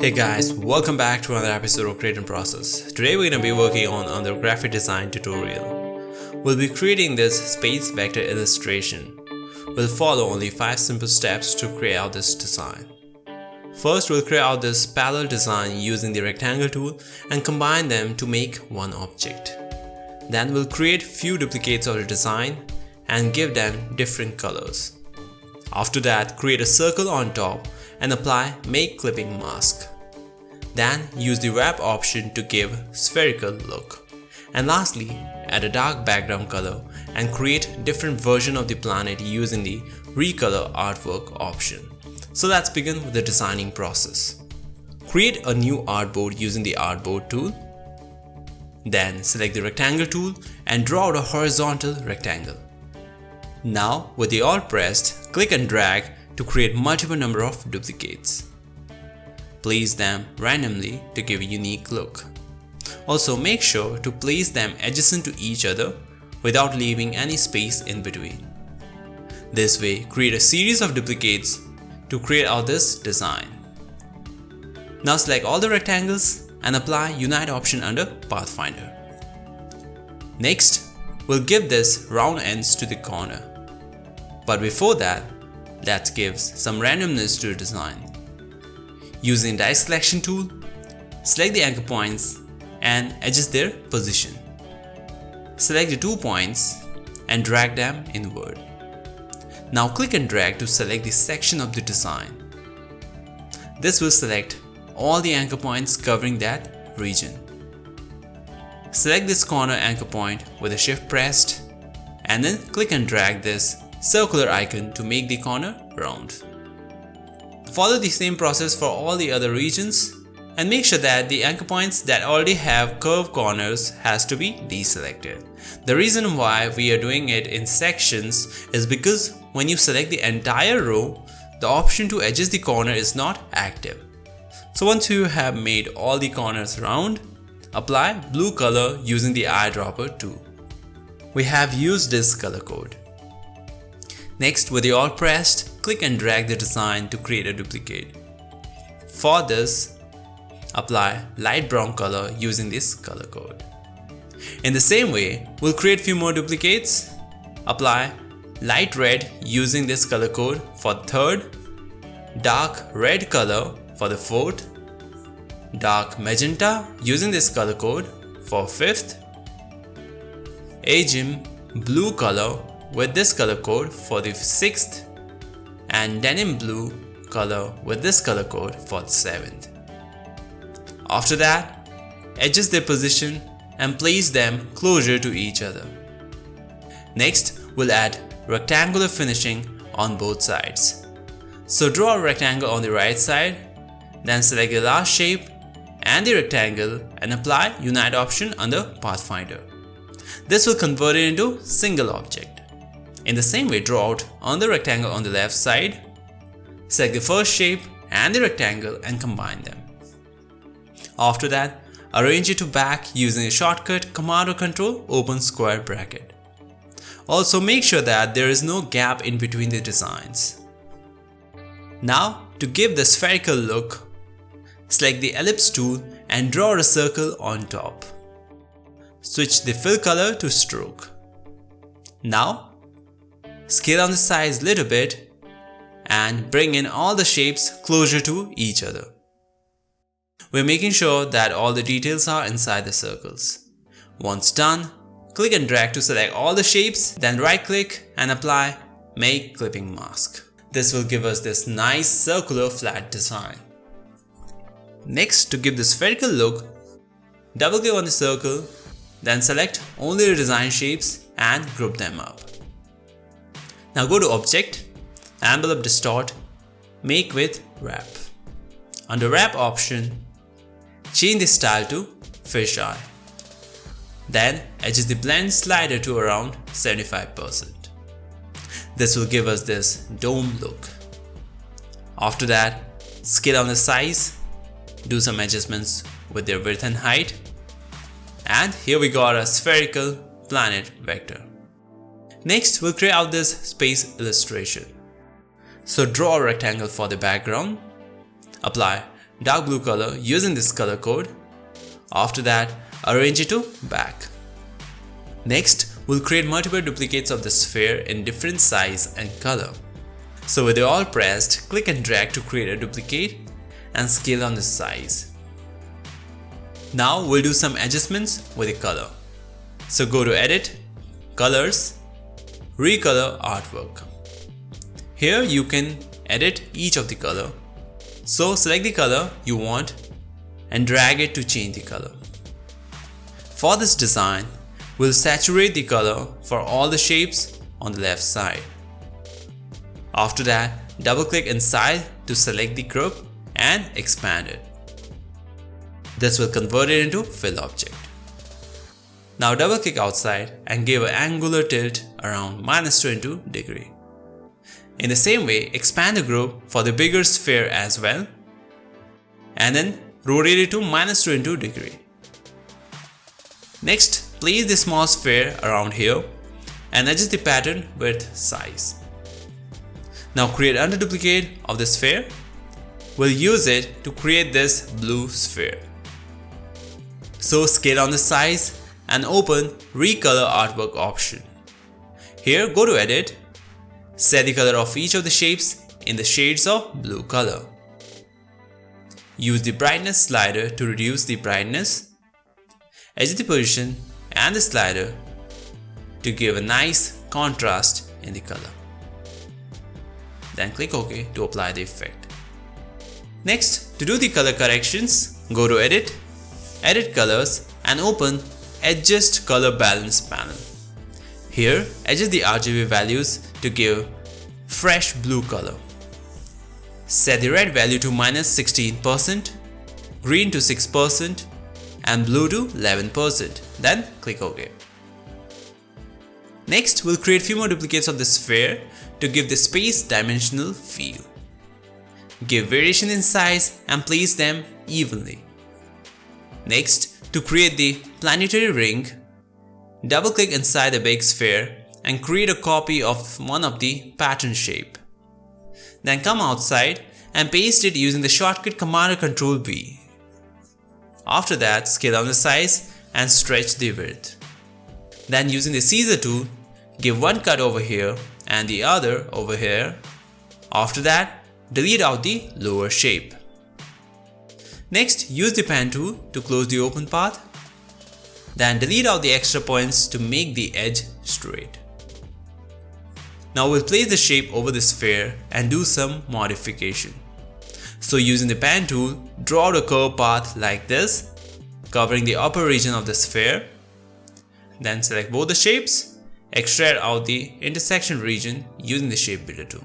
Hey guys, welcome back to another episode of Creatnprocess. Today we're going to be working on another graphic design tutorial. We'll be creating this space vector illustration. We'll follow only 5 simple steps to create out this design. First, we'll create out this parallel design using the rectangle tool and combine them to make one object. Then we'll create few duplicates of the design and give them different colors. After that, create a circle on top and apply Make Clipping Mask. Then use the Wrap option to give spherical look. And lastly, add a dark background color and create different version of the planet using the Recolor Artwork option. So let's begin with the designing process. Create a new artboard using the Artboard tool. Then select the Rectangle tool and draw out a horizontal rectangle. Now with the Alt pressed, click and drag to create multiple number of duplicates. Place them randomly to give a unique look. Also make sure to place them adjacent to each other without leaving any space in between. This way, create a series of duplicates to create out this design. Now select all the rectangles and apply Unite option under Pathfinder. Next, we'll give this round ends to the corner. But before that, let's give some randomness to the design. Using the Dice Selection tool, select the anchor points and adjust their position. Select the 2 points and drag them inward. Now click and drag to select the section of the design. This will select all the anchor points covering that region. Select this corner anchor point with a shift pressed and then click and drag this circular icon to make the corner round. Follow the same process for all the other regions and make sure that the anchor points that already have curved corners has to be deselected. The reason why we are doing it in sections is because when you select the entire row, the option to adjust the corner is not active. So once you have made all the corners round, apply blue color using the Eyedropper tool. We have used this color code. Next, with the Alt pressed, click and drag the design to create a duplicate. For this, apply light brown color using this color code. In the same way, we'll create few more duplicates. Apply light red using this color code for the third, dark red color for the fourth, dark magenta using this color code for fifth, agim blue color with this color code for the 6th, and denim blue color with this color code for the 7th. After that, adjust their position and place them closer to each other. Next, we'll add rectangular finishing on both sides. So draw a rectangle on the right side, then select the last shape and the rectangle and apply Unite option under Pathfinder. This will convert it into single object. In the same way, draw out on the rectangle on the left side, select the first shape and the rectangle and combine them. After that, arrange it to back using a shortcut Command or Control open square bracket. Also make sure that there is no gap in between the designs. Now, to give the spherical look, select the Ellipse tool and draw a circle on top. Switch the fill color to stroke. Now, scale down the size a little bit and bring in all the shapes closer to each other. We're making sure that all the details are inside the circles. Once done, click and drag to select all the shapes, then right click and apply Make Clipping Mask. This will give us this nice circular flat design. Next, to give the spherical look, double click on the circle, then select only the design shapes and group them up. Now go to Object, Envelope Distort, Make with Wrap. Under Wrap option, change the style to Fisheye. Then adjust the blend slider to around 75%. This will give us this dome look. After that, scale down the size, do some adjustments with their width and height, and here we got a spherical planet vector. Next, we'll create out this space illustration. So draw a rectangle for the background, apply dark blue color using this color code. After that, arrange it to back. Next, we'll create multiple duplicates of the sphere in different size and color. So with it all pressed, click and drag to create a duplicate and scale on the size. Now we'll do some adjustments with the color. So go to Edit, Colors, Recolor Artwork. Here you can edit each of the color. So select the color you want and drag it to change the color. For this design, we'll saturate the color for all the shapes on the left side. After that, double click inside to select the group and expand it. This will convert it into fill object. Now double click outside and give an angular tilt around -22 degree. In the same way, expand the group for the bigger sphere as well and then rotate it to -22 degree. Next, place the small sphere around here and adjust the pattern with size. Now create another duplicate of the sphere. We'll use it to create this blue sphere. So scale on the size and open Recolor Artwork Option. Here go to Edit, set the color of each of the shapes in the shades of blue color. Use the brightness slider to reduce the brightness. Adjust the position and the slider to give a nice contrast in the color. Then click OK to apply the effect. Next, to do the color corrections, go to Edit, Edit Colors and open Adjust Color Balance panel. Here, adjust the RGB values to give fresh blue color. Set the red value to -16%, green to 6% and blue to 11%. Then click OK. Next, we'll create few more duplicates of the sphere to give the space dimensional feel. Give variation in size and place them evenly. Next, to create the Planetary Ring, double click inside the big sphere and create a copy of one of the pattern shape. Then come outside and paste it using the shortcut Command or Control V. After that, scale down the size and stretch the width. Then using the scissor tool, give one cut over here and the other over here. After that, delete out the lower shape. Next, use the pen tool to close the open path. Then delete out the extra points to make the edge straight. Now we'll place the shape over the sphere and do some modification. So using the pen tool, draw out a curved path like this, covering the upper region of the sphere. Then select both the shapes, extract out the intersection region using the shape builder tool.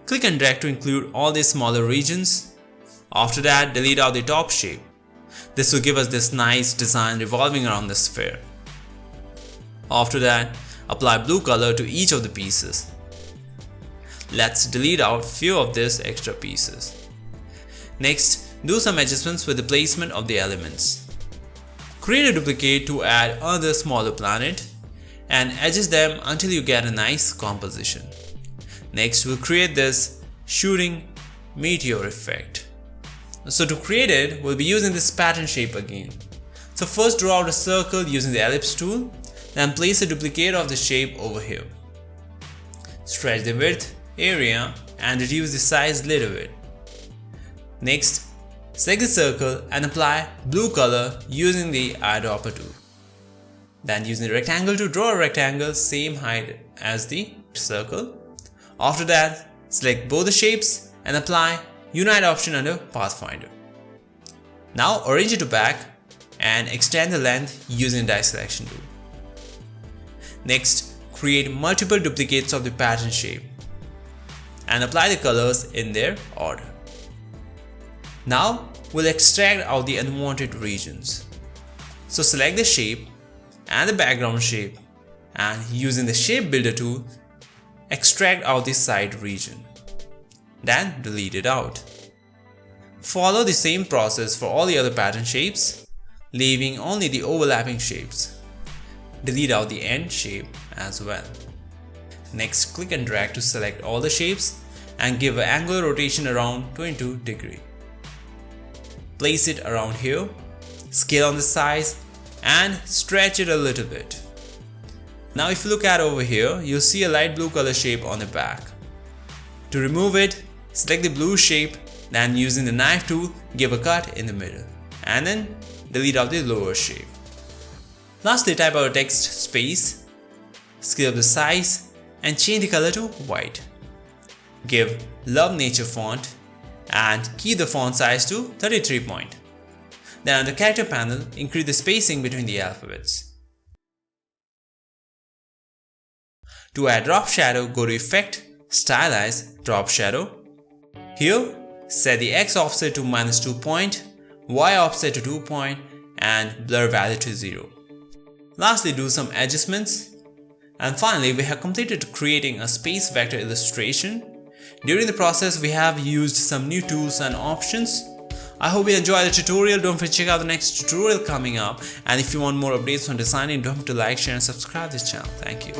Click and drag to include all the smaller regions. After that, delete out the top shape. This will give us this nice design revolving around the sphere. After that, apply blue color to each of the pieces. Let's delete out few of these extra pieces. Next, do some adjustments with the placement of the elements. Create a duplicate to add another smaller planet and adjust them until you get a nice composition. Next, we'll create this shooting meteor effect. So to create it, we'll be using this pattern shape again. So first draw out a circle using the ellipse tool, then place a duplicate of the shape over here. Stretch the width, area and reduce the size a little bit. Next, select the circle and apply blue color using the Eyedropper tool. Then using the rectangle to draw a rectangle same height as the circle. After that, select both the shapes and apply Unite option under Pathfinder. Now arrange it to back and extend the length using the die selection tool. Next, create multiple duplicates of the pattern shape and apply the colors in their order. Now we'll extract out the unwanted regions. So select the shape and the background shape and using the shape builder tool, extract out the side region. Then delete it out. Follow the same process for all the other pattern shapes, leaving only the overlapping shapes. Delete out the end shape as well. Next, click and drag to select all the shapes and give an angular rotation around 22 degrees. place it around here, scale on the size and stretch it a little bit. Now if you look at over here, you'll see a light blue color shape on the back. To remove it, select the blue shape, then using the knife tool, give a cut in the middle and then delete out the lower shape. Lastly, type out a text space, scale up the size and change the color to white. Give Love Nature font and keep the font size to 33 point. Then on the character panel, increase the spacing between the alphabets. To add drop shadow, go to Effect, Stylize, Drop Shadow. Here, set the X offset to -2 point, Y offset to 2 point and blur value to 0. Lastly, do some adjustments. And finally, we have completed creating a space vector illustration. During the process, we have used some new tools and options. I hope you enjoyed the tutorial. Don't forget to check out the next tutorial coming up. And if you want more updates on designing, don't forget to like, share and subscribe this channel. Thank you.